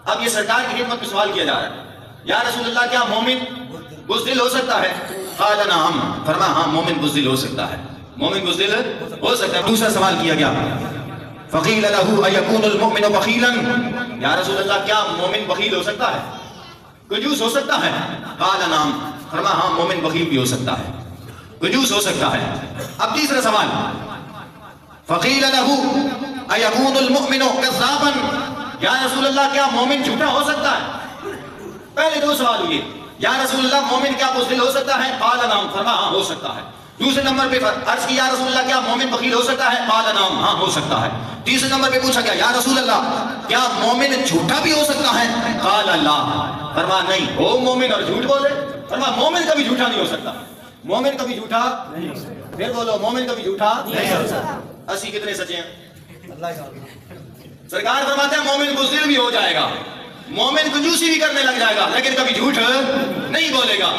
اب یہ سرکار کی خدمت میں سوال کیا جا رہا ہے، یا رسول اللہ کیا مومن بزدل ہو سکتا ہے؟ قال نعم، فرمایا ہاں مومن بزدل ہو سکتا ہے، مومن بزدل ہو سکتا ہے۔ دوسرا سوال کیا گیا، فقیل له ایکون المؤمن بخیلا، یا رسول اللہ کیا مومن بخیل ہو سکتا ہے، کنجوس ہو سکتا ہے؟ قال نعم، فرمایا ہاں مومن بخیل بھی ہو سکتا ہے، کنجوس ہو سکتا ہے۔ اب تیسرا سوال، فقیل له ایکون المؤمن کذابا، یا رسول اللہ کیا مومن جھوٹا ہو سکتا ہے؟ پہلے دو سوال ہوئے، یا رسول اللہ مومن کیا بزدل ہو سکتا ہے؟ قال نعم، فرمایا ہاں ہو سکتا ہے۔ دوسرے نمبر پہ عرض کی یا رسول اللہ کیا مومن بخیل ہو سکتا ہے؟ قال نعم، ہاں ہو سکتا ہے۔ تیسرے نمبر پہ پوچھا گیا یا رسول اللہ کیا مومن جھوٹا بھی ہو سکتا ہے؟ قال لا، فرمایا نہیں، وہ مومن اور جھوٹ بولے، فرمایا مومن کبھی جھوٹا نہیں ہو سکتا، مومن کبھی جھوٹا نہیں ہو سکتا، پھر بولو مومن کبھی جھوٹا نہیں ہو سکتا۔ اسی کتنے سچے ہیں؟ سرکار فرماتے ہیں مومن بزدل بھی ہو جائے گا، مومن کنجوسی بھی کرنے لگ جائے گا، لیکن کبھی جھوٹ نہیں بولے گا۔